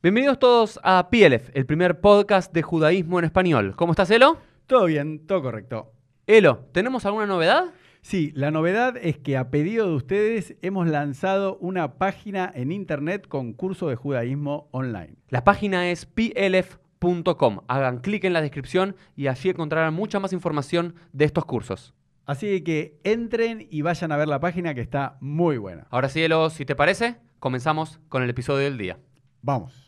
Bienvenidos todos a PLF, el primer podcast de judaísmo en español. ¿Cómo estás, Elo? Todo bien, todo correcto. Elo, ¿tenemos alguna novedad? Sí, la novedad es que a pedido de ustedes hemos lanzado una página en internet con curso de judaísmo online. La página es plf.com. Hagan clic en la descripción y allí encontrarán mucha más información de estos cursos. Así que entren y vayan a ver la página que está muy buena. Ahora sí, Elo, si te parece, comenzamos con el episodio del día. Vamos.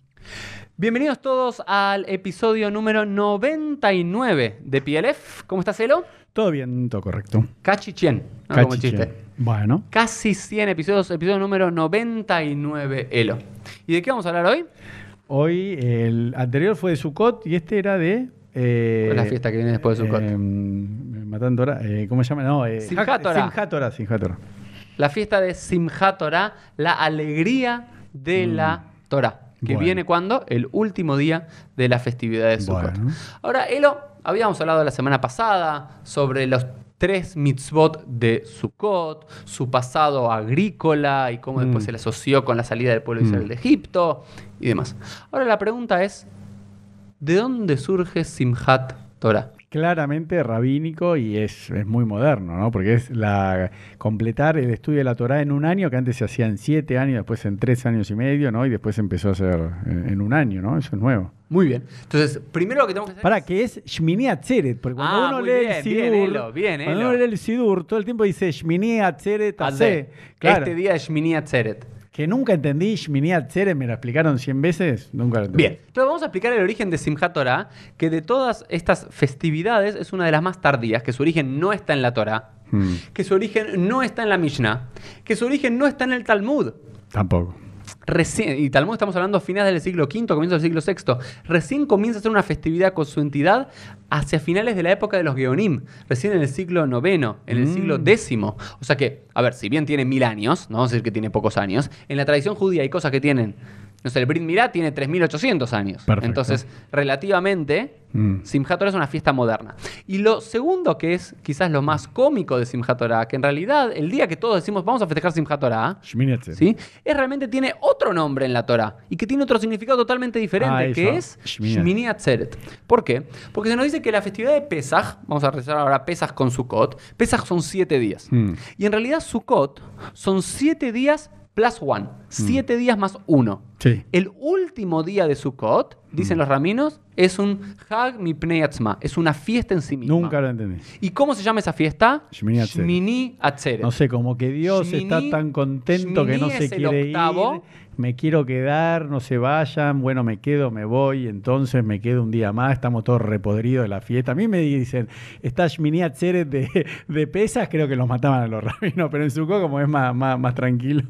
Bienvenidos todos al episodio número 99 de PLF. ¿Cómo estás, Elo? Todo bien, todo correcto. Cachi 100, ¿no? Como el Cachiche. chiste. Bueno, Casi 100 episodios, episodio número 99, Elo. ¿Y de qué vamos a hablar hoy? hoy el anterior fue de Sukkot y este era de... ¿Cuál es la fiesta que viene después de Sukkot? Matan Torah, ¿cómo se llama? No, Simchat Torah. Simchat Torah. La fiesta de Simchat Torah, la alegría de la Torah. Que Bueno. viene ¿cuándo? El último día de la festividad de Sukkot. Bueno. Ahora, Elo, habíamos hablado la semana pasada sobre los 3 mitzvot de Sukkot, su pasado agrícola y cómo después se le asoció con la salida del pueblo de Israel de Egipto y demás. Ahora la pregunta es, ¿de dónde surge Simchat Torah? Claramente rabínico y es muy moderno, ¿no? Porque es completar el estudio de la Torá en un año, que antes se hacía en 7 años, después en 3 años y medio, ¿no? Y después se empezó a hacer en un año, ¿no? Eso es nuevo. Muy bien. Entonces, primero lo que tenemos que hacer Para que es Shmini Atzeret, porque cuando uno muy lee bien, el Sidur, bien, Elo, bien, cuando Elo. uno lee el Sidur, todo el tiempo dice Shmini Atzeret Aseh. Claro, Este día es Shmini Atzeret. que nunca entendí Shmini Atzeret, me lo explicaron 100 veces, nunca lo entendí. Bien, entonces vamos a explicar el origen de Simchat Torah, que de todas estas festividades es una de las más tardías, que su origen no está en la Torah, que su origen no está en la Mishnah, que su origen no está en el Talmud. Tampoco. Recién, y Talmud estamos hablando finales del siglo V, comienzo del siglo VI. Recién comienza a ser una festividad con su entidad hacia finales de la época de los Geonim, recién en el siglo IX, en el siglo X. O sea que, a ver, si bien tiene 1000 años, no vamos a decir que tiene pocos años, en la tradición judía hay cosas que tienen, no sé, el Brit Milá tiene 3800 años. Perfecto. Entonces, relativamente, Simchat Torah es una fiesta moderna. Y lo segundo, que es quizás lo más cómico de Simchat Torah, que en realidad el día que todos decimos vamos a festejar Simchat Torah, Shmini Atzeret. ¿sí? Realmente tiene otro nombre en la Torah y que tiene otro significado totalmente diferente, que es Shmini. Shmini Atzeret. ¿Por qué? Porque se nos dice que la festividad de Pesaj, vamos a rezar ahora Pesaj con Sukkot, Pesaj son 7 días. Y en realidad Sukkot son 7 días plus 1, 7 días más 1. Sí. El último día de Sukkot, dicen los raminos, es un Hag Mipnei Atzma, es una fiesta en sí misma. Nunca lo entendí. ¿Y cómo se llama esa fiesta? Shmini Atzeret. Shmini Atzeret. No sé, como que Dios Shmini- está tan contento que no Shmini se es el quiere octavo. ir. Me quiero quedar, no se vayan. Bueno, me quedo, me voy. Entonces me quedo un día más. Estamos todos repodridos de la fiesta. A mí me dicen, está Shmini Atzeret de pesas, creo que los mataban a los rabinos. Pero en Sukkot como es más tranquilo.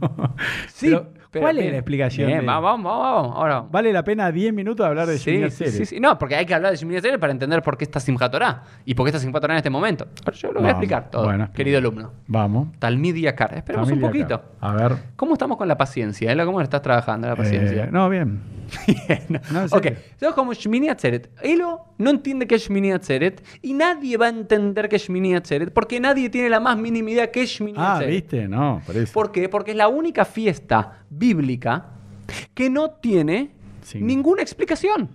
Sí, Pero, ¿cuál es bien, la explicación? bien, de- vamos. Ahora. ¿Vale la pena 10 minutos hablar de Shmini Atzeret? Sí. No, porque hay que hablar de Shmini Atzeret para entender por qué está Simchat Torah y por qué está Simchat Torah en este momento. Ahora yo lo voy a Vamos. explicar todo, Bueno. querido alumno. Vamos. Talmid Yakar. Esperemos un Familia poquito. acá. A ver. ¿Cómo estamos con la paciencia? Ela? ¿Cómo le estás trabajando la paciencia? No, bien. Bien. No, en Ok, serio. entonces como Shmini Atzeret. Elo no entiende qué es Shmini Atzeret y nadie va a entender qué es Shmini Atzeret porque nadie tiene la más mínima idea qué es Shmini Atzeret. ¿Viste? No, por eso. ¿Por qué? Porque es la única fiesta bíblica que no tiene Sí. ninguna explicación.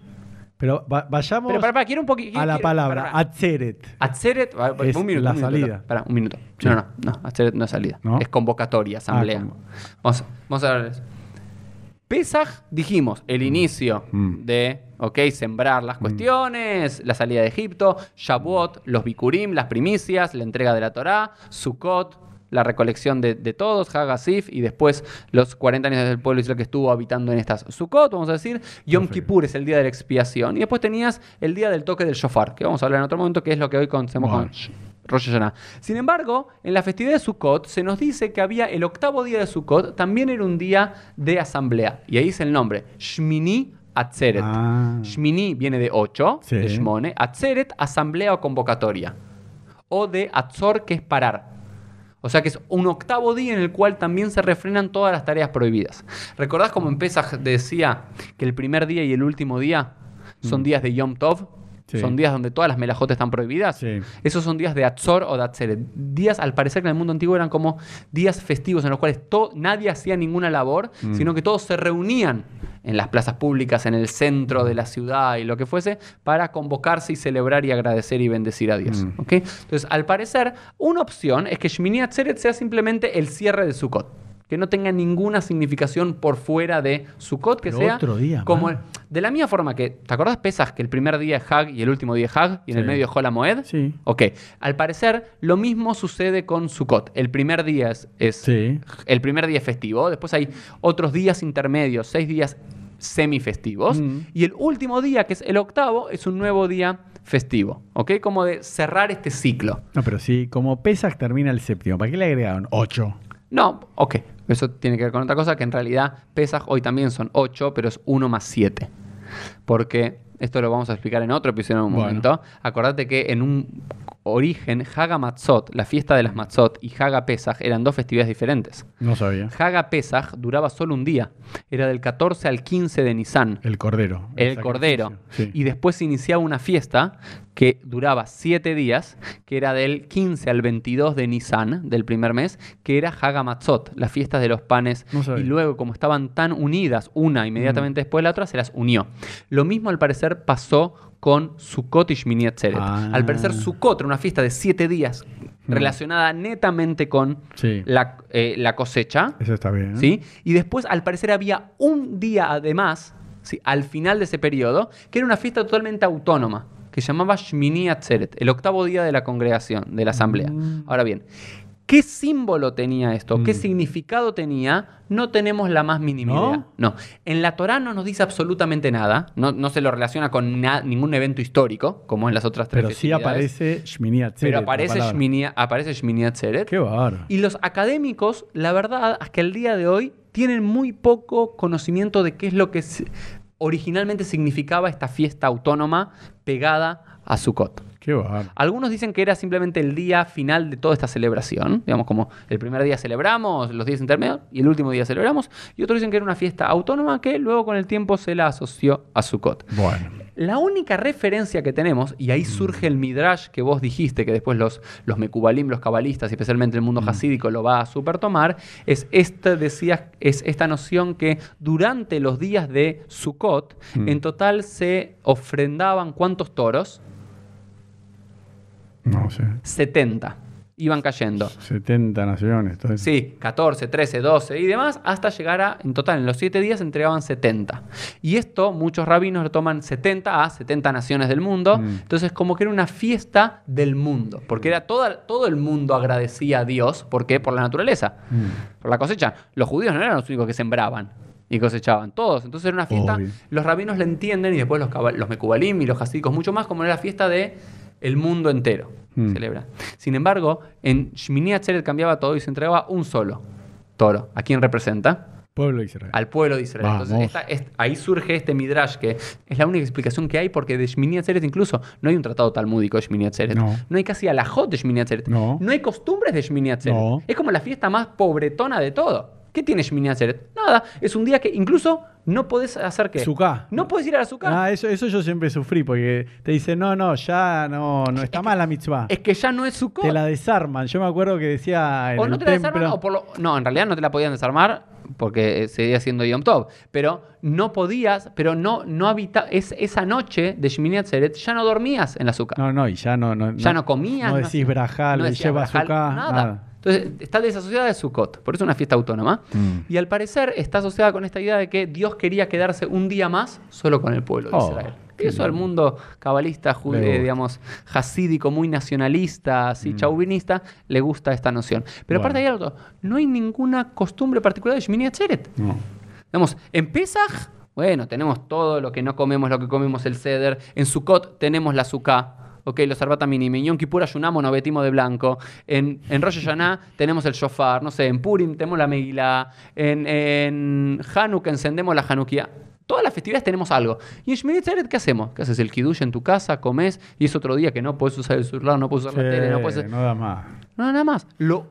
Pero vayamos Pero para, quiero un poquito. a la palabra Atzeret. Atzeret, Es un minuto. la un minuto, salida. Para, un minuto. Sí. No, Atzeret no es salida. ¿No? Es convocatoria, asamblea. ¿cómo? Vamos a ver. Pesaj, dijimos, el inicio de, sembrar las cuestiones, la salida de Egipto, Shavuot, los Bikurim, las primicias, la entrega de la Torá, Sukkot, la recolección de todos, Hag Asif, y después los 40 años del pueblo israelí que estuvo habitando en estas Sukkot, vamos a decir. Yom Kippur es el día de la expiación. Y después tenías el día del toque del shofar, que vamos a hablar en otro momento, que es lo que hoy conocemos Bueno. con Rosh Hashanah. Sin embargo, en la festividad de Sukkot se nos dice que había el octavo día de Sukkot, también era un día de asamblea. Y ahí dice el nombre, Shmini Atzeret. Ah. Shmini viene de 8, Sí. de Shmone. Atzeret, asamblea o convocatoria. O de Atzor, que es parar. O sea que es un octavo día en el cual también se refrenan todas las tareas prohibidas. ¿Recordás cómo en Pesaj decía que el primer día y el último día son días de Yom Tov? Sí. Son días donde todas las melajotes están prohibidas. Sí. Esos son días de Atzor o de Atzeret. Días, al parecer, que en el mundo antiguo eran como días festivos en los cuales nadie hacía ninguna labor, sino que todos se reunían en las plazas públicas, en el centro de la ciudad y lo que fuese, para convocarse y celebrar y agradecer y bendecir a Dios. ¿Ok? Entonces, al parecer, una opción es que Shmini Atzeret sea simplemente el cierre de Sukkot. Que no tenga ninguna significación por fuera de Sukkot, que Pero sea otro día como más. de la misma forma que, ¿te acordás, Pesaj, que el primer día es Hag y el último día es Hag y en el Sí. medio es Hol HaMoed? Sí. Ok, al parecer lo mismo sucede con Sukkot. El primer día Sí. el primer día es festivo, después hay otros días intermedios, 6 días semifestivos, y el último día, que es el octavo, es un nuevo día festivo, ¿ok? Como de cerrar este ciclo. No, pero sí, como Pesaj termina el séptimo, ¿para qué le agregaron 8? No, ok. Eso tiene que ver con otra cosa, que en realidad Pesaj hoy también son 8, pero es 1 más 7. Porque esto lo vamos a explicar en otro episodio en un Bueno. momento. Acordate que en un origen, Haga Matzot, la fiesta de las Matzot, y Haga Pesaj eran dos festividades diferentes. No sabía. Haga Pesaj duraba solo un día. Era del 14 al 15 de Nisan. El cordero. El cordero. Sí. Y después se iniciaba una fiesta que duraba 7 días, que era del 15 al 22 de Nisan, del primer mes, que era Haga Matzot, las fiestas de los panes. No sabía. Y luego, como estaban tan unidas, una inmediatamente después de la otra, se las unió. Lo mismo, al parecer, pasó con Sukkot y Shmini Atzeret. Ah. Al parecer, Sukkot era una fiesta de 7 días relacionada netamente con Sí. la cosecha. Eso está bien. ¿Sí? Y después, al parecer, había un día además, ¿sí?, al final de ese periodo, que era una fiesta totalmente autónoma, que se llamaba Shmini Atzeret, el octavo día de la congregación, de la asamblea. Ahora bien, ¿qué símbolo tenía esto? ¿Qué significado tenía? No tenemos la más mínima ¿No? idea. No. En la Torá no nos dice absolutamente nada. No se lo relaciona con ningún evento histórico, como en las otras tres Pero sí festividades. aparece Shmini Atzeret. Pero la aparece palabra. Shmini Atzeret. Qué bárbaro. Y los académicos, la verdad, es que al día de hoy tienen muy poco conocimiento de qué es lo que originalmente significaba esta fiesta autónoma pegada a Sukkot. Qué bárbaro. Algunos dicen que era simplemente el día final de toda esta celebración. Digamos, como el primer día celebramos, los días intermedios, y el último día celebramos. Y otros dicen que era una fiesta autónoma que luego con el tiempo se la asoció a Sukkot. Bueno. La única referencia que tenemos, y ahí surge el Midrash que vos dijiste, que después los Mekubalim, los cabalistas, y especialmente el mundo hasídico, lo va a supertomar, es esta noción que durante los días de Sukkot, en total se ofrendaban ¿cuántos toros? No sé. 70. Iban cayendo. 70 naciones. Todo eso. Sí, 14, 13, 12 y demás, hasta llegar a, en total, en los 7 días entregaban 70. Y esto, muchos rabinos lo toman 70 a 70 naciones del mundo. Entonces, como que era una fiesta del mundo. Porque era todo el mundo agradecía a Dios. ¿Por qué? Por la naturaleza. Por la cosecha. Los judíos no eran los únicos que sembraban y cosechaban. Todos. Entonces era una fiesta. Obvio. Los rabinos la entienden, y después los Mekubalim y los hasídicos mucho más, como era la fiesta de el mundo entero. Celebra. Sin embargo, en Shmini Atzeret cambiaba todo y se entregaba un solo toro. ¿A quién representa? Pueblo de Israel. Al pueblo de Israel. Vamos. Entonces, ahí surge este Midrash, que es la única explicación que hay, porque de Shmini Atzeret incluso no hay un tratado talmúdico de Shmini Atzeret. No. No hay casi alajot de Shmini Atzeret. No. No hay costumbres de Shmini Atzeret. No. Es como la fiesta más pobretona de todo. ¿Qué tiene Shmini Atzeret? Nada. Es un día que incluso no podés hacer ¿qué? Sukkah. No podés ir a la Sukkah. Ah, eso yo siempre sufrí, porque te dicen, no, ya no está mal la mitzvah. Es que ya no es Sukkot. Te la desarman. Yo me acuerdo que decía en O el no te la templo... desarman, no, en realidad no te la podían desarmar porque seguía siendo Yom Tov. Pero no podías, pero no esa noche de Shmini Atzeret ya no dormías en la Sukkah. No, y ya no... Ya no comías. No decís brajal, no le decías lleva brajal, Sukkah, nada. Entonces está desasociada de Sukkot, por eso es una fiesta autónoma. Y al parecer está asociada con esta idea de que Dios quería quedarse un día más solo con el pueblo de Israel. Y eso al mundo cabalista, digamos, hasídico, muy nacionalista, así, chauvinista, le gusta esta noción. Pero aparte hay algo, no hay ninguna costumbre particular de Shmini Atzeret. No. Digamos, en Pesaj, bueno, tenemos todo lo que no comemos, lo que comemos el Seder. En Sukkot tenemos la Sukkah. Ok, los Arbat Minim. En Yom Kippur ayunamos, nos vestimos de blanco. En Rosh Hashanah tenemos el shofar. No sé, en Purim tenemos la Megilá. En Hanukkah encendemos la Hanukkah. Todas las festividades tenemos algo. Y en Shmini Atzeret, ¿qué hacemos? ¿Qué haces? El kiddush en tu casa, comes, y es otro día que no puedes usar el celular, no puedes usar la tele, no puedes... No da más. No, nada más. Lo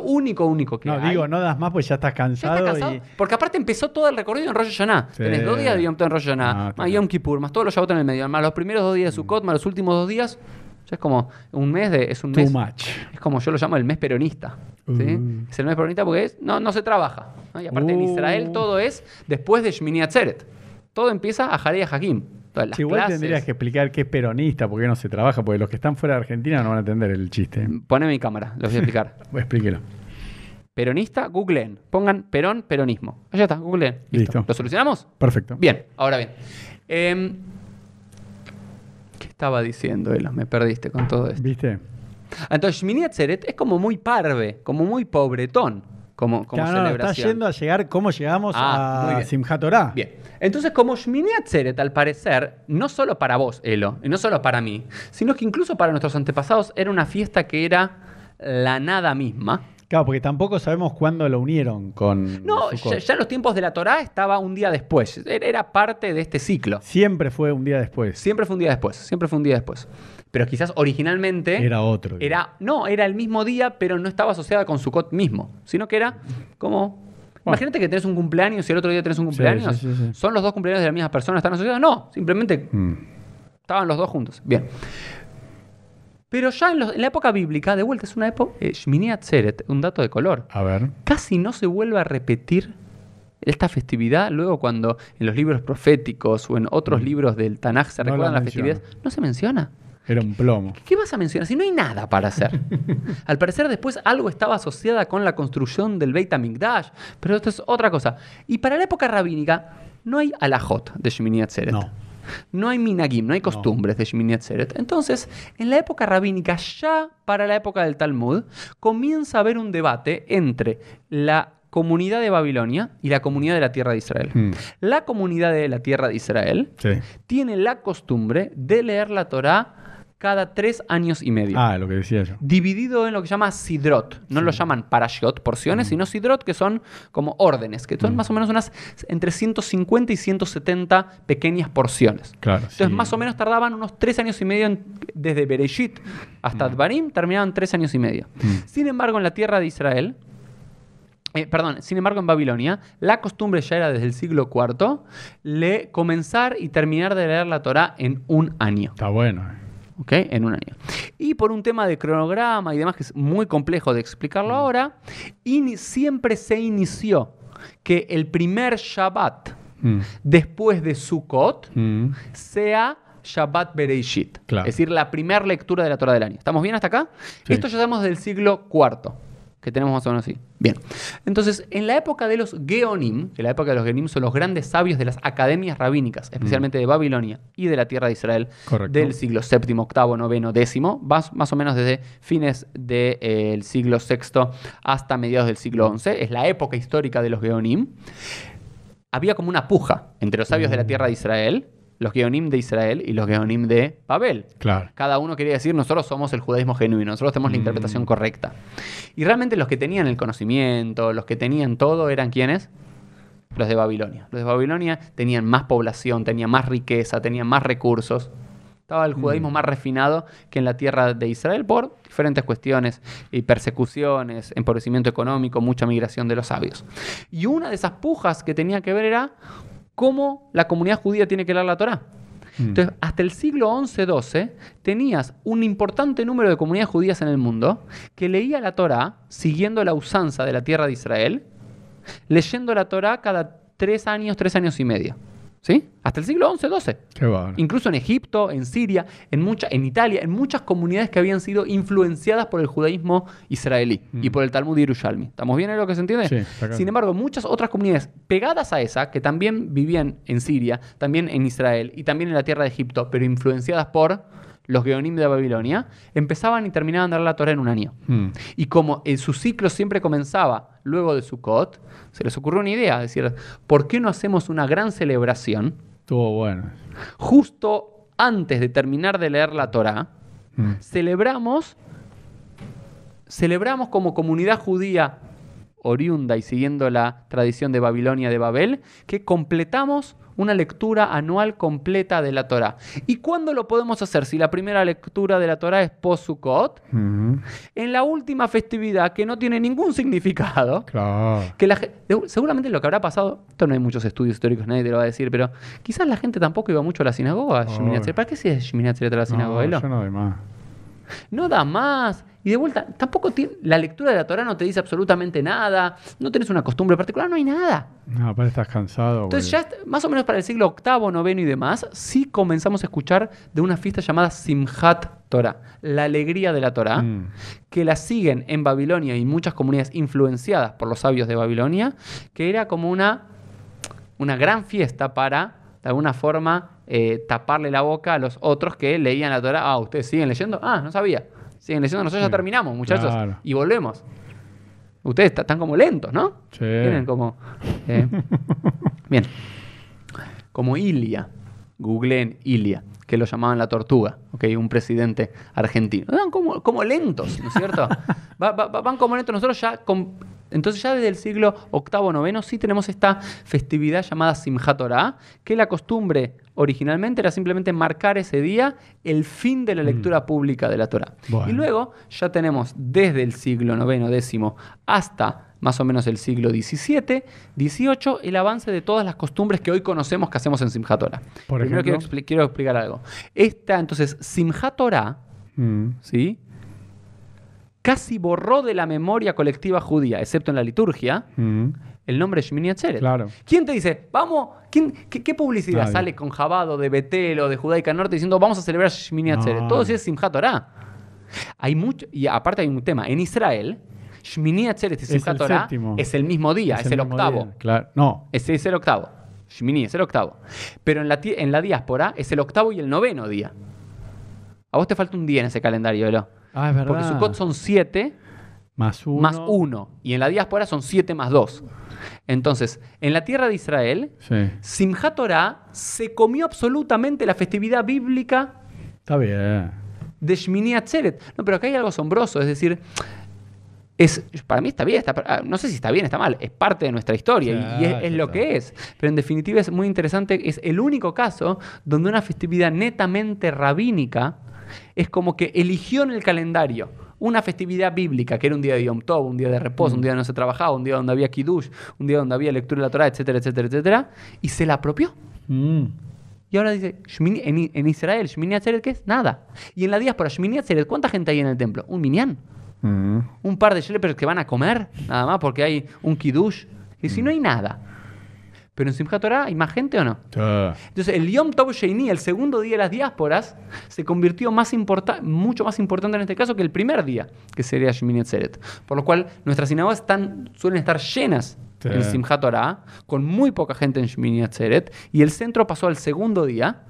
único que No, hay... digo, no das más pues ya estás Ya cansado. está cansado. Porque aparte empezó todo el recorrido en Rosh Hashanah. Sí. Tenés 2 días de Yom Tov en Rosh Hashanah, Ah, más claro. Yom Kippur, más todos los Shabbat en el medio, más los primeros 2 días de Sukkot, más los últimos 2 días. Ya es como un mes es un Too mes. much. Es como yo lo llamo el mes peronista. ¿sí? Es el mes peronista porque no se trabaja. ¿no? Y aparte en Israel todo es después de Shmini Atzeret. Todo empieza a Jarei Hagim. Todas las Igual clases. tendrías que explicar qué es peronista, por qué no se trabaja, porque los que están fuera de Argentina no van a entender el chiste. Poneme mi cámara, los voy a explicar. Explíquelo. Peronista, googleen. Pongan Perón, peronismo. Allá está, googleen. Listo. ¿Lo solucionamos? Perfecto. Bien, ahora bien. ¿Qué estaba diciendo, Elo? Me perdiste con todo esto. ¿Viste? Entonces, Shmini Atzeret es como muy parve, como muy pobretón, como Claro, no, está celebración. yendo a llegar cómo llegamos Muy a bien. Simchat Torah. Bien. Entonces, como Shmini Atzeret, al parecer, no solo para vos, Elo, y no solo para mí, sino que incluso para nuestros antepasados era una fiesta que era la nada misma. Claro, porque tampoco sabemos cuándo lo unieron con No, Sukkot. ya en los tiempos de la Torá estaba un día después. Era parte de este ciclo. Siempre fue un día después. Siempre fue un día después. Siempre fue un día después. Pero quizás originalmente... Era otro día. Era el mismo día, pero no estaba asociada con Sukkot mismo. Sino que era como... Imagínate que tenés un cumpleaños y el otro día tenés un cumpleaños. Sí. ¿Son los dos cumpleaños de la misma persona? ¿Están asociados? No, simplemente estaban los dos juntos. Bien. Pero ya en la época bíblica, de vuelta, es una época... Shmini Atzeret, un dato de color. A ver. Casi no se vuelve a repetir esta festividad luego cuando en los libros proféticos o en otros libros del Tanaj se No recuerdan la las festividades. No se menciona. Era un plomo. ¿Qué vas a mencionar si no hay nada para hacer? Al parecer después algo estaba asociada con la construcción del Beit HaMikdash, pero esto es otra cosa. Y para la época rabínica no hay alajot de Shmini Atzeret. No hay minagim, no hay costumbres de Shmini Atzeret. Entonces, en la época rabínica, ya para la época del Talmud, comienza a haber un debate entre la comunidad de Babilonia y la comunidad de la tierra de Israel. La comunidad de la tierra de Israel tiene la costumbre de leer la Torá cada 3 años y medio. Lo que decía yo. Dividido en lo que se llama sidrot. No lo llaman parashiot, porciones, sino sidrot, que son como órdenes, que son más o menos unas entre 150 y 170 pequeñas porciones. Claro. Entonces, más o menos tardaban unos 3 años y medio desde Bereshit hasta Dvarim, terminaban 3 años y medio. Sin embargo, en la tierra de Israel, sin embargo, en Babilonia, la costumbre ya era desde el siglo IV comenzar y terminar de leer la Torá en un año. Está bueno. ¿Ok? En un año. Y por un tema de cronograma y demás, que es muy complejo de explicarlo ahora, siempre se inició que el primer Shabbat después de Sukkot sea Shabbat Bereishit. Claro. Es decir, la primera lectura de la Torá del año. ¿Estamos bien hasta acá? Sí. Esto ya sabemos del siglo IV, que tenemos más o menos así. Bien. Entonces, en la época de los Geonim, que la época de los Geonim son los grandes sabios de las academias rabínicas, especialmente de Babilonia y de la tierra de Israel, Correcto. del siglo VII, VIII, IX, X, más o menos desde fines del siglo VI hasta mediados del siglo XI. Es la época histórica de los Geonim. Había como una puja entre los sabios de la tierra de Israel, los Geonim de Israel y los Geonim de Babel. Claro. Cada uno quería decir, nosotros somos el judaísmo genuino, nosotros tenemos la interpretación correcta. Y realmente los que tenían el conocimiento, los que tenían todo, ¿eran quiénes? Los de Babilonia. Los de Babilonia tenían más población, tenían más riqueza, tenían más recursos. Estaba el judaísmo más refinado que en la tierra de Israel por diferentes cuestiones y persecuciones, empobrecimiento económico, mucha migración de los sabios. Y una de esas pujas que tenía que ver era cómo la comunidad judía tiene que leer la Torá. Entonces, hasta el siglo XI-XII tenías un importante número de comunidades judías en el mundo que leía la Torá siguiendo la usanza de la tierra de Israel, leyendo la Torá cada 3 años y medio. ¿Sí? Hasta el siglo XI-XII. Qué bárbaro. Incluso en Egipto, en Siria, en Italia, en muchas comunidades que habían sido influenciadas por el judaísmo israelí y por el Talmud Yerushalmi. ¿Estamos bien en lo que se entiende? Sí, está claro. Sin embargo, muchas otras comunidades pegadas a esa, que también vivían en Siria, también en Israel y también en la tierra de Egipto, pero influenciadas por los Geonim de Babilonia, empezaban y terminaban de dar la Torá en un año. Y como su ciclo siempre comenzaba luego de Sukkot, se les ocurrió una idea, es decir, ¿por qué no hacemos una gran celebración Estuvo bueno. justo antes de terminar de leer la Torá? Celebramos como comunidad judía oriunda y siguiendo la tradición de Babilonia de Babel, que completamos una lectura anual completa de la Torá. ¿Y cuándo lo podemos hacer? Si la primera lectura de la Torá es post-Sukkot, en la última festividad que no tiene ningún significado, Claro. que seguramente lo que habrá pasado, esto no hay muchos estudios históricos, nadie te lo va a decir, pero quizás la gente tampoco iba mucho a la sinagoga. ¿Para qué se Shmini Atzeret a la sinagoga? No, yo no doy más. No da más. Y de vuelta, tampoco la lectura de la Torá no te dice absolutamente nada. No tenés una costumbre particular, no hay nada. No, aparte estás cansado. Entonces ya más o menos para el siglo VIII, IX y demás, sí comenzamos a escuchar de una fiesta llamada Simchat Torah, la alegría de la Torá, que la siguen en Babilonia y muchas comunidades influenciadas por los sabios de Babilonia, que era como una gran fiesta para, de alguna forma, taparle la boca a los otros que leían la Torá. Ah, ¿ustedes siguen leyendo? Ah, no sabía. Siguen leyendo, nosotros ya terminamos, muchachos, claro. Y volvemos. Ustedes están como lentos, ¿no? Sí. Tienen como... Bien. Como Ilia. Googleen Ilia, que lo llamaban la tortuga, ¿okay? Un presidente argentino. Van como lentos, ¿no es cierto? Van como lentos. Nosotros ya... Entonces ya desde el siglo VIII, IX sí tenemos esta festividad llamada Simchat Torah, que la costumbre originalmente era simplemente marcar ese día el fin de la lectura pública de la Torah. Bueno. Y luego ya tenemos desde el siglo IX, X hasta más o menos el siglo XVII, XVIII, el avance de todas las costumbres que hoy conocemos que hacemos en Simchat Torah. Por Primero ejemplo, quiero explicar algo. Entonces, Simchat Torah, ¿sí?, casi borró de la memoria colectiva judía, excepto en la liturgia, el nombre de Shmini Atzeret. Claro. ¿Quién te dice, vamos, qué publicidad Nadie. sale con Jabado de Betel o de Judaica Norte diciendo vamos a celebrar Shmini Atzeret? No. Todo eso es Simchat Torah. Hay mucho, y aparte hay un tema. En Israel, Shmini Atzeret y Simchat Torah séptimo. es el mismo día, es el mismo octavo. día. Claro. No. Ese es el octavo. Shmini es el octavo. Pero en la diáspora es el octavo y el noveno día. A vos te falta un día en ese calendario, Elo. Ah, es verdad. Porque Sukkot son 7 más más 1. Y en la diáspora son 7 más 2. Entonces, en la tierra de Israel, Sí. Simchat Torah se comió absolutamente la festividad bíblica Está bien. de Shmini Atzeret. No, pero acá hay algo asombroso. Es decir, para mí está bien. No sé si está bien, está mal. Es parte de nuestra historia y es lo que es. Pero en definitiva es muy interesante. Es el único caso donde una festividad netamente rabínica es como que eligió en el calendario una festividad bíblica, que era un día de Yom Tov, un día de reposo, un día donde no se trabajaba, un día donde había Kiddush, un día donde había lectura de la Torah, etcétera, etcétera, etcétera, y se la apropió. Y ahora dice, en Israel, Shmini Atzeret, ¿qué es? Nada. Y en la diáspora, Shmini Atzeret, ¿cuánta gente hay en el templo? Un minyan. Un par de shepherds que van a comer, nada más, porque hay un Kiddush. Y si no hay nada. Pero en Simchat Torah hay más gente o no. Entonces el Yom Tov Sheini, el segundo día de las diásporas, se convirtió mucho más importante en este caso que el primer día, que sería Shmini Atzeret. Por lo cual nuestras sinagogas suelen estar llenas en Simchat Torah, con muy poca gente en Shmini Atzeret, y el centro pasó al segundo día,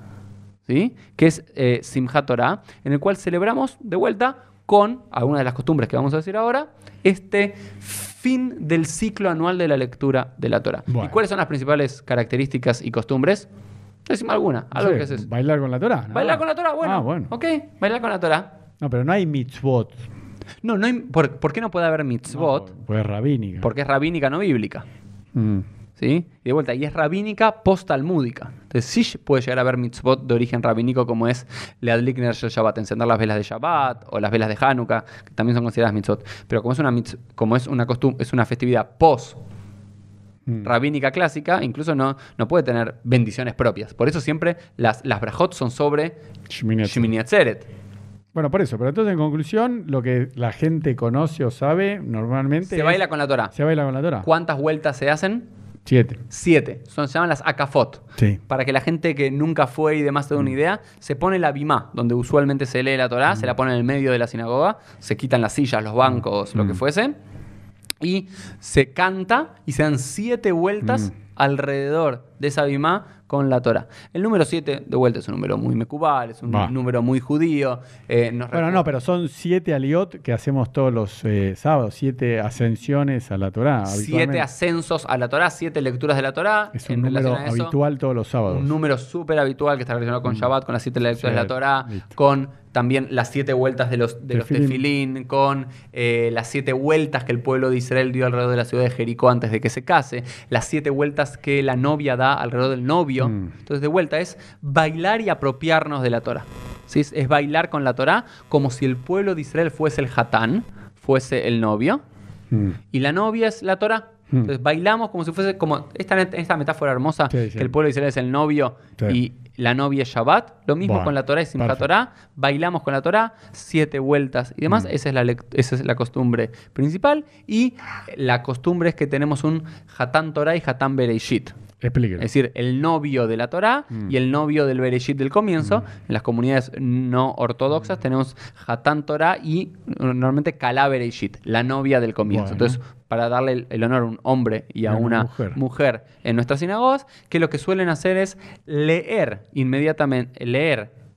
¿sí?, que es Simchat Torah, en el cual celebramos de vuelta con algunas de las costumbres que vamos a decir ahora, este fin del ciclo anual de la lectura de la Torah. Bueno. ¿Y cuáles son las principales características y costumbres? Decime alguna, algo que haces. Bailar con la Torah. ¿Bailar con la Torah? Bueno, bueno. ok, bailar con la Torah. No, pero no hay mitzvot. No hay, ¿por qué no puede haber mitzvot? Pues es rabínica. Porque es rabínica, no bíblica. ¿Sí? Y de vuelta, y es rabínica post-talmúdica. Entonces sí puede llegar a haber mitzvot de origen rabínico como es Leadlik Ner Shel Shabbat, encender las velas de Shabbat o las velas de Hanukkah, que también son consideradas mitzvot. Pero como es una festividad post-rabínica clásica, incluso no puede tener bendiciones propias. Por eso siempre las brajot son sobre Shmini Atzeret. Bueno, por eso. Pero entonces, en conclusión, lo que la gente conoce o sabe normalmente Se baila con la Torah. Se baila con la Torah. ¿Cuántas vueltas se hacen? 7. 7. Se llaman las akafot. Sí. Para que la gente que nunca fue y demás se dé una idea, se pone la bimá, donde usualmente se lee la Torá, se la pone en el medio de la sinagoga, se quitan las sillas, los bancos, lo que fuese, y se canta y se dan 7 vueltas alrededor de esa bimá con la Torá. El número 7, de vuelta, es un número muy mecubal, es un número muy judío. Bueno, no, pero son 7 aliot que hacemos todos los sábados, 7 ascensiones a la Torá. 7 ascensos a la Torá, 7 lecturas de la Torá. Es un número habitual todos los sábados. Un número súper habitual que está relacionado con Shabbat, con las 7 lecturas de la Torá, listo. con también las 7 vueltas de los tefilín, con las 7 vueltas que el pueblo de Israel dio alrededor de la ciudad de Jericó antes de que se case, las 7 vueltas que la novia da alrededor del novio. Entonces, de vuelta, es bailar y apropiarnos de la Torá. ¿Sí? Es bailar con la Torá como si el pueblo de Israel fuese el hatán, fuese el novio, y la novia es la Torá, Entonces bailamos como si fuese como esta metáfora hermosa Sí, sí. que el pueblo de Israel es el novio Sí. y la novia es Shabbat. Lo mismo Bueno, con la Torá y Simchat perfecto. Torá. Bailamos con la Torá, 7 vueltas y demás. Esa es la costumbre principal. Y la costumbre es que tenemos un Hatán Torá y Hatán Bereishit. Explíquelo. Es decir, el novio de la Torá y el novio del Bereshit del comienzo. En las comunidades no ortodoxas tenemos Hatán Torá y normalmente Kalá Bereshit, la novia del comienzo. Bueno. Entonces, para darle el honor a un hombre y a A una una mujer. mujer en nuestras sinagogas, que lo que suelen hacer es leer inmediatamente,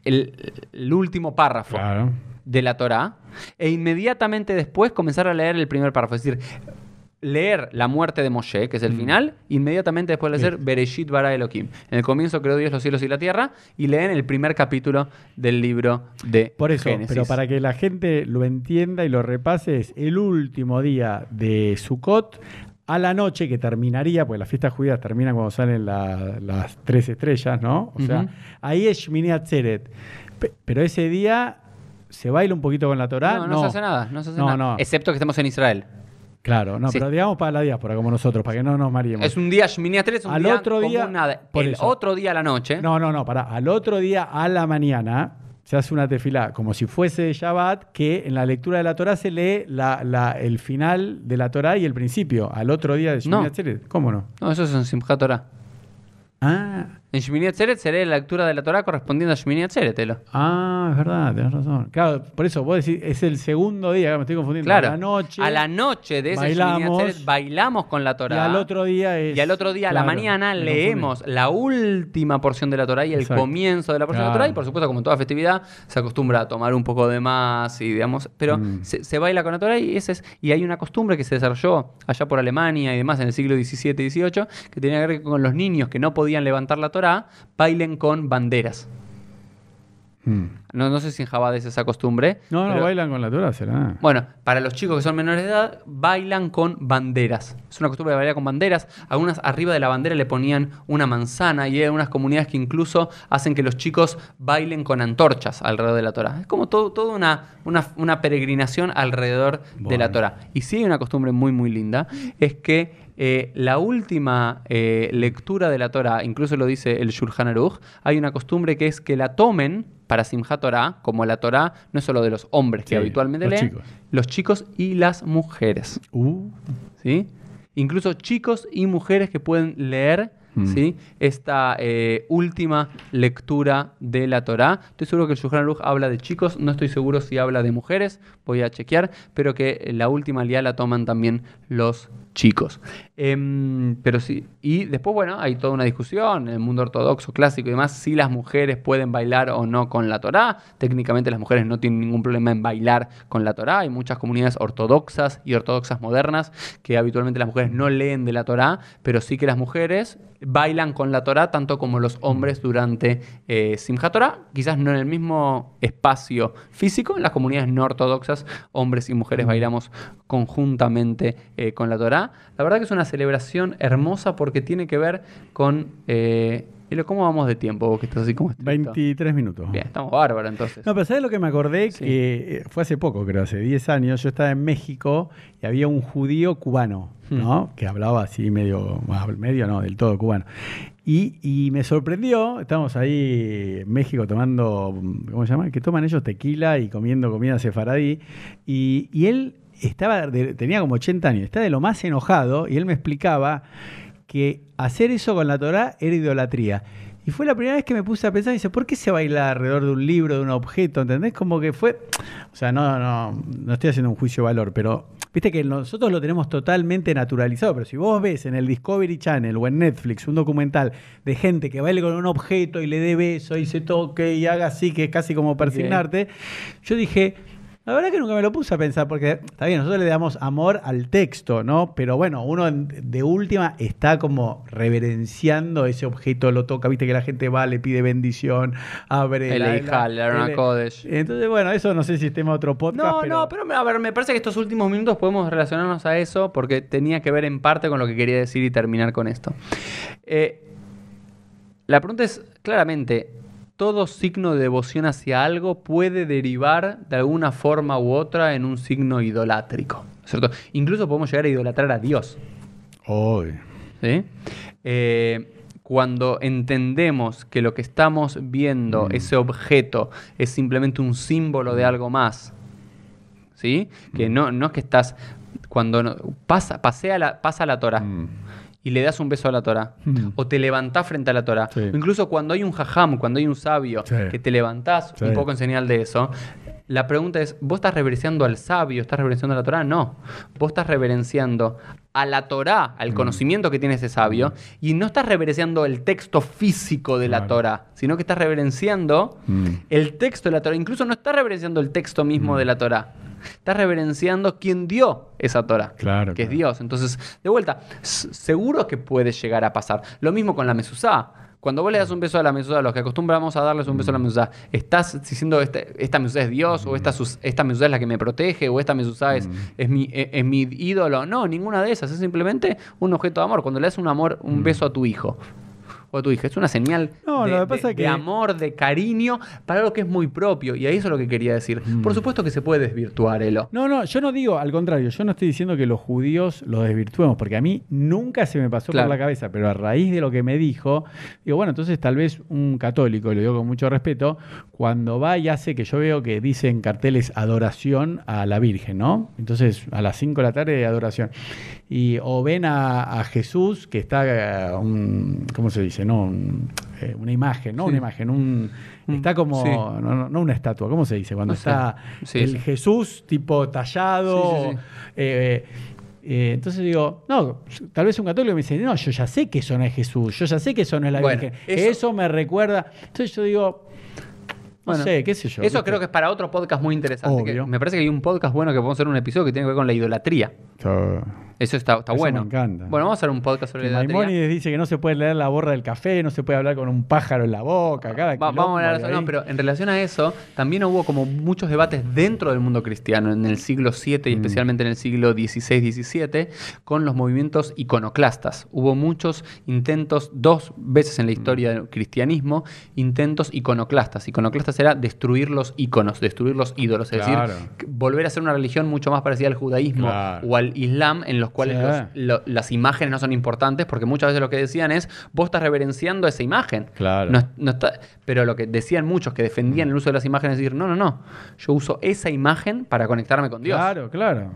el último párrafo Claro. de la Torá e inmediatamente después comenzar a leer el primer párrafo. Es decir, leer la muerte de Moshe, que es el final, inmediatamente después de leer Bereshit bara Elohim. En el comienzo creó Dios los cielos y la tierra, y leen el primer capítulo del libro de Por eso, Génesis. pero para que la gente lo entienda y lo repase, es el último día de Sukkot a la noche, que terminaría, porque las fiestas judías terminan cuando salen las 3 estrellas, ¿no? O sea, Ujú. ahí es Shmini Atzeret. Pero ese día se baila un poquito con la Torá. No se hace nada, no se hace No, nada. no. Excepto que estemos en Israel. Claro, no, Sí. pero digamos para la diáspora, como nosotros, para que no nos mareemos. Es un día Shmini Atzeret, es un Al día otro como día, nada. por El eso. otro día a la noche. No, pará. Al otro día, a la mañana, se hace una tefilá, como si fuese Shabbat, que en la lectura de la Torá se lee el final de la Torá y el principio. Al otro día de Shmini No. Atzeret. ¿Cómo no? No, eso es en Simchat Torah. Ah, En Shmini Atzeret se lee la lectura de la Torah correspondiendo a Shmini Atzeret, Elo. es verdad, tenés razón. Claro, por eso vos decís, es el segundo día, me estoy confundiendo. Claro. A la noche de ese bailamos, Shmini Atzeret bailamos con la Torah. y al otro día es... Y al otro día, a la claro, mañana, me leemos la última porción de la Torá y el Exacto. comienzo de la porción de la Claro. Torá. Y por supuesto, como en toda festividad, se acostumbra a tomar un poco de más y digamos. Pero se baila con la Torá y hay una costumbre que se desarrolló allá por Alemania y demás en el siglo XVII y XVIII que tenía que ver con los niños que no podían levantar la Torá, bailen con banderas. No sé si en Jabad es esa costumbre. No, pero- bailan con la Torá, será. Bueno, para los chicos que son menores de edad, bailan con banderas. Es una costumbre de bailar con banderas. Algunas arriba de la bandera le ponían una manzana y hay algunas comunidades que incluso hacen que los chicos bailen con antorchas alrededor de la Torá. Es como toda una peregrinación alrededor de Bueno. la Torá. Y sí hay una costumbre muy, muy linda, es que la última lectura de la Torá, incluso lo dice el Shulchan Aruch, hay una costumbre que es que la tomen para Simchat Torah, como la Torá no es solo de los hombres que Sí, habitualmente los leen, chicos. los chicos y las mujeres. ¿Sí? Incluso chicos y mujeres que pueden leer ¿sí? esta última lectura de la Torá. Estoy seguro que el Shulchan Aruch habla de chicos, no estoy seguro si habla de mujeres, voy a chequear, pero que la última liá la toman también los chicos. Pero sí, y después, bueno, hay toda una discusión en el mundo ortodoxo, clásico y demás, si las mujeres pueden bailar o no con la Torá. Técnicamente las mujeres no tienen ningún problema en bailar con la Torá. Hay muchas comunidades ortodoxas y ortodoxas modernas que habitualmente las mujeres no leen de la Torá, pero sí que las mujeres bailan con la Torá tanto como los hombres durante Simchat Torah, quizás no en el mismo espacio físico. En las comunidades no ortodoxas, hombres y mujeres bailamos conjuntamente con la Torá. La verdad que es una celebración hermosa porque tiene que ver con... ¿cómo vamos de tiempo? Vos que estás así como estricto. 23 minutos. Bien, estamos bárbaros entonces. No, pero ¿sabes lo que me acordé? Sí. Que fue hace poco, creo, hace 10 años. Yo estaba en México y había un judío cubano, ¿no? Que hablaba así medio no, del todo cubano. Y me sorprendió, estábamos ahí en México tomando, ¿cómo se llama? Que toman ellos tequila y comiendo comida sefaradí. Y él tenía como 80 años, estaba de lo más enojado y él me explicaba que hacer eso con la Torá era idolatría. Y fue la primera vez que me puse a pensar, y dice, ¿por qué se baila alrededor de un libro, de un objeto? ¿Entendés? Como que fue... O sea, no estoy haciendo un juicio de valor, pero viste que nosotros lo tenemos totalmente naturalizado. Pero si vos ves en el Discovery Channel o en Netflix un documental de gente que baile con un objeto y le dé beso y se toque y haga así, que es casi como persignarte, yo dije... La verdad que nunca me lo puse a pensar, porque está bien, nosotros le damos amor al texto, ¿no? Pero bueno, uno de última está como reverenciando ese objeto, lo toca, viste que la gente va, le pide bendición, abre El Eijal, el Arona Kodesh. Entonces, bueno, eso no sé si es tema de otro podcast. pero a ver, me parece que estos últimos minutos podemos relacionarnos a eso porque tenía que ver en parte con lo que quería decir y terminar con esto. La pregunta es, claramente, todo signo de devoción hacia algo puede derivar de alguna forma u otra en un signo idolátrico, ¿cierto? Incluso podemos llegar a idolatrar a Dios. Hoy. ¿Sí? Cuando entendemos que lo que estamos viendo, ese objeto, es simplemente un símbolo de algo más, ¿sí? Que no es que estás... Cuando pasa la Torá y le das un beso a la Torá, o te levantás frente a la Torá, Sí. o incluso cuando hay un jajam, cuando hay un sabio, Sí. que te levantás Sí. un poco en señal de eso, la pregunta es, ¿vos estás reverenciando al sabio? ¿Estás reverenciando a la Torá? No. Vos estás reverenciando a la Torá, al conocimiento que tiene ese sabio, y no estás reverenciando el texto físico de la Claro. Torá, sino que estás reverenciando el texto de la Torá. Incluso no estás reverenciando el texto mismo de la Torá. Estás reverenciando quien dio esa Torá, Claro, que es claro. Dios. Entonces, de vuelta, seguro que puede llegar a pasar. Lo mismo con la mezuzá. Cuando vos le das un beso a la mezuzá, los que acostumbramos a darles un beso a la mezuzá, ¿estás diciendo esta mezuzá es Dios? ¿O esta mezuzá es la que me protege? ¿O esta mezuzá es mi ídolo? No, ninguna de esas. Es simplemente un objeto de amor. Cuando le das un beso a tu hijo o a tu hija, es una señal No, lo que pasa de que- amor, de cariño, para algo que es muy propio. Y ahí eso es lo que quería decir. Por supuesto que se puede desvirtuar, Elo. No, yo no digo, al contrario, yo no estoy diciendo que los judíos los desvirtuemos, porque a mí nunca se me pasó Claro. por la cabeza, pero a raíz de lo que me dijo, digo, bueno, entonces tal vez un católico, y lo digo con mucho respeto, cuando va y hace, que yo veo que dicen carteles adoración a la Virgen, ¿no? Entonces, a las 5 de la tarde, adoración. O ven a Jesús, que está, ¿cómo se dice? No, una imagen, no Sí. una imagen, está como, Sí. no una estatua, ¿cómo se dice? Cuando No sé. está Sí, el sí. Jesús tipo tallado. Sí, Entonces digo, no, tal vez un católico me dice, no, yo ya sé que eso no es Jesús, yo ya sé que eso no es la Bueno, Virgen. eso- Eso me recuerda. Entonces yo digo, no Bueno, sé, qué sé yo. Eso ¿viste? creo que es para otro podcast muy interesante. Obvio. Me parece que hay un podcast bueno que podemos hacer un episodio que tiene que ver con la idolatría. Eso está Eso bueno. me encanta. Bueno, vamos a hacer un podcast sobre Que la idolatría. Maimónides dice que no se puede leer la borra del café, no se puede hablar con un pájaro en la boca, cada Vamos a hablar de quilombo eso, no, ahí. pero en relación a eso, también hubo como muchos debates dentro del mundo cristiano, en el siglo VII y especialmente en el siglo XVI-XVII, con los movimientos iconoclastas. Hubo muchos intentos, 2 veces en la historia del cristianismo, intentos iconoclastas. Iconoclastas era destruir los íconos, destruir los ídolos, es Claro. decir, volver a ser una religión mucho más parecida al judaísmo Claro. o al islam, en los cuales Sí. las imágenes no son importantes, porque muchas veces lo que decían es, vos estás reverenciando esa imagen. Claro. No está, pero lo que decían muchos que defendían el uso de las imágenes es decir, no, yo uso esa imagen para conectarme con Dios. Claro, claro.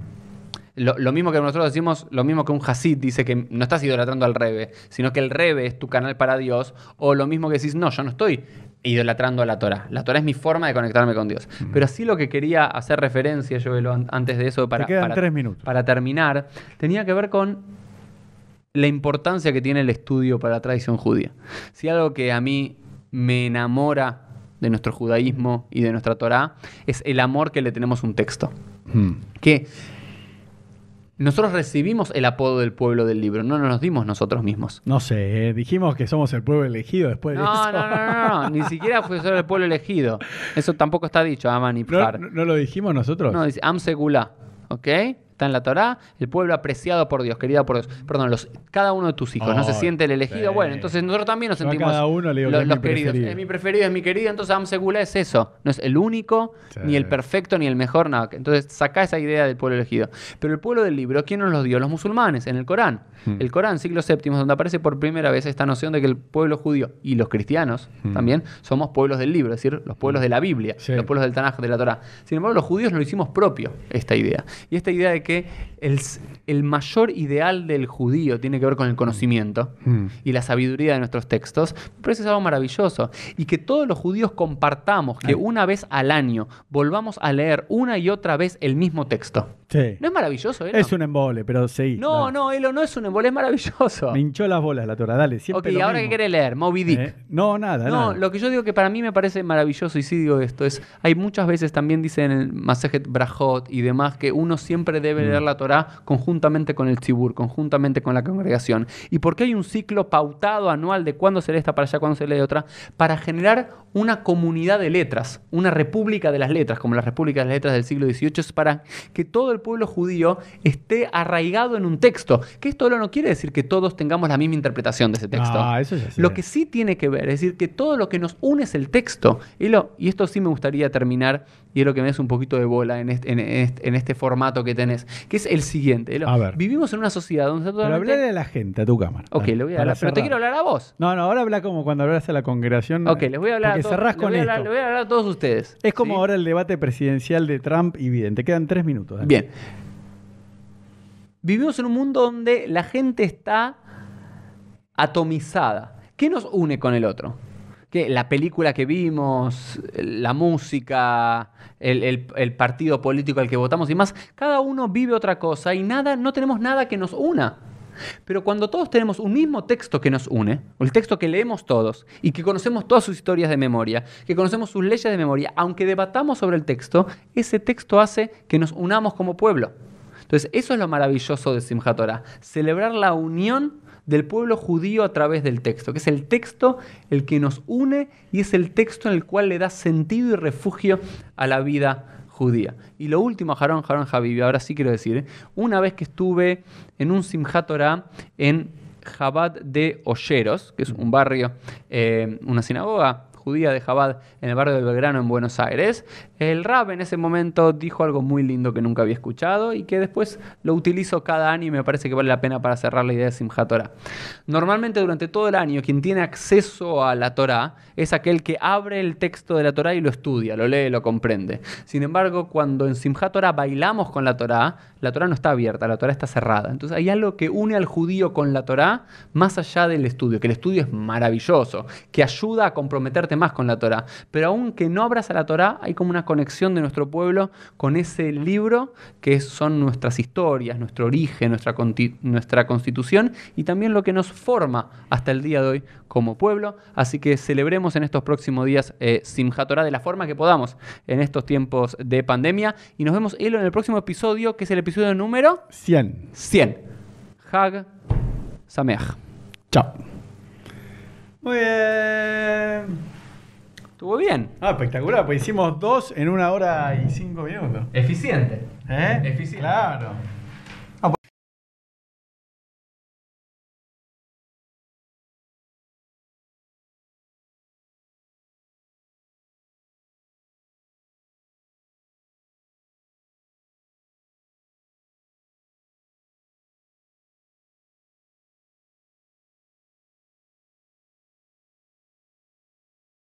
Lo mismo que nosotros decimos, lo mismo que un Hasid dice que no estás idolatrando al Rebe, sino que el Rebe es tu canal para Dios, o lo mismo que decís, no, yo no estoy idolatrando a la Torah. La Torah es mi forma de conectarme con Dios. Pero así lo que quería hacer referencia, Joelo, antes de eso, Te quedan 3 minutos. para terminar, tenía que ver con la importancia que tiene el estudio para la tradición judía. Si algo que a mí me enamora de nuestro judaísmo y de nuestra Torá es el amor que le tenemos a un texto. Que nosotros recibimos el apodo del pueblo del libro, no nos dimos nosotros mismos. No sé, dijimos que somos el pueblo elegido después de No, eso. no, ni siquiera fue solo el pueblo elegido. Eso tampoco está dicho, Aman y ¿No, Pjar. no lo dijimos nosotros? No, dice Am Segulá, ¿ok? Está en la Torá, el pueblo apreciado por Dios, querida por Dios. Perdón, cada uno de tus hijos no se Oh, siente el elegido. sí. Bueno, entonces nosotros también nos Yo a sentimos cada uno le digo que es los mi queridos. preferido. Es mi preferido, es mi querido. Entonces Am Segulá es eso. No es el único, Sí. ni el perfecto, ni el mejor, nada. Entonces saca esa idea del pueblo elegido. Pero el pueblo del libro, ¿quién nos lo dio? Los musulmanes, en el Corán. El Corán, siglo VII, donde aparece por primera vez esta noción de que el pueblo judío y los cristianos también somos pueblos del libro, es decir, los pueblos de la Biblia, Sí. los pueblos del Tanaj, de la Torá. Sin embargo, los judíos lo hicimos propio, esta idea. Y esta idea de que el mayor ideal del judío tiene que ver con el conocimiento y la sabiduría de nuestros textos, me parece algo maravilloso. Y que todos los judíos compartamos, que una vez al año volvamos a leer una y otra vez el mismo texto. Sí. ¿No es maravilloso, Elo? Es un embole, pero sí. No, dale. no, Elo, no es un embole, es maravilloso. Me hinchó las bolas la Torah, dale. Ok, Siempre lo ahora mismo. qué querés leer, Moby Dick. No, nada, No, nada. lo que yo digo que para mí me parece maravilloso, y sí digo esto, es, hay muchas veces también dicen en el Masejet Brajot y demás, que uno siempre debe leer la Torá conjuntamente con el tzibur, conjuntamente con la congregación. ¿Y por qué hay un ciclo pautado anual de cuándo se lee esta para allá, cuándo se lee otra? Para generar una comunidad de letras, una república de las letras, como la república de las letras del siglo XVIII, es para que todo el pueblo judío esté arraigado en un texto. Que esto no quiere decir que todos tengamos la misma interpretación de ese texto. Eso ya sé. Lo que sí tiene que ver es decir que todo lo que nos une es el texto. Y esto sí me gustaría terminar, y es lo que me des un poquito de bola en este formato que tenés, que es el siguiente. A ver. Vivimos en una sociedad donde Pero hablarle a la gente, a tu cámara. Ok, le voy a hablar, pero te quiero hablar a vos. No, ahora habla como cuando hablas a la congregación. Ok, les voy a hablar a todos. Cerrás con esto. Le voy a hablar a todos ustedes. Es como ahora el debate presidencial de Trump y Biden. Te quedan 3 minutos. Dale. Bien. Vivimos en un mundo donde la gente está atomizada. ¿Qué nos une con el otro? ¿Qué? La película que vimos, la música, el partido político al que votamos y más. Cada uno vive otra cosa y no tenemos nada que nos una. Pero cuando todos tenemos un mismo texto que nos une, o el texto que leemos todos y que conocemos todas sus historias de memoria, que conocemos sus leyes de memoria, aunque debatamos sobre el texto, ese texto hace que nos unamos como pueblo. Entonces, eso es lo maravilloso de Simchat Torah, celebrar la unión del pueblo judío a través del texto, que es el texto el que nos une y es el texto en el cual le da sentido y refugio a la vida judía. Y lo último, Harón Habibi, ahora sí quiero decir, una vez que estuve en un Simchat Torah en Chabad de Olleros, que es un barrio, una sinagoga judía de Chabad en el barrio de Belgrano en Buenos Aires, el Rab en ese momento dijo algo muy lindo que nunca había escuchado y que después lo utilizo cada año y me parece que vale la pena para cerrar la idea de Simchat Torah. Normalmente durante todo el año quien tiene acceso a la Torah es aquel que abre el texto de la Torah y lo estudia, lo lee, lo comprende. Sin embargo, cuando en Simchat Torah bailamos con la Torah no está abierta, la Torah está cerrada. Entonces hay algo que une al judío con la Torah más allá del estudio, que el estudio es maravilloso, que ayuda a comprometerte más con la Torah. Pero aunque no abras a la Torah, hay como una conexión de nuestro pueblo con ese libro que son nuestras historias, nuestro origen, nuestra constitución y también lo que nos forma hasta el día de hoy como pueblo. Así que celebremos en estos próximos días Simchat Torah de la forma que podamos en estos tiempos de pandemia. Y nos vemos en el próximo episodio, que es el episodio número 100. Hag Sameach. Chao. Muy bien. ¿Estuvo bien? Espectacular, pues hicimos 2 en 1 hora y 5 minutos. Eficiente. Eficiente. Claro.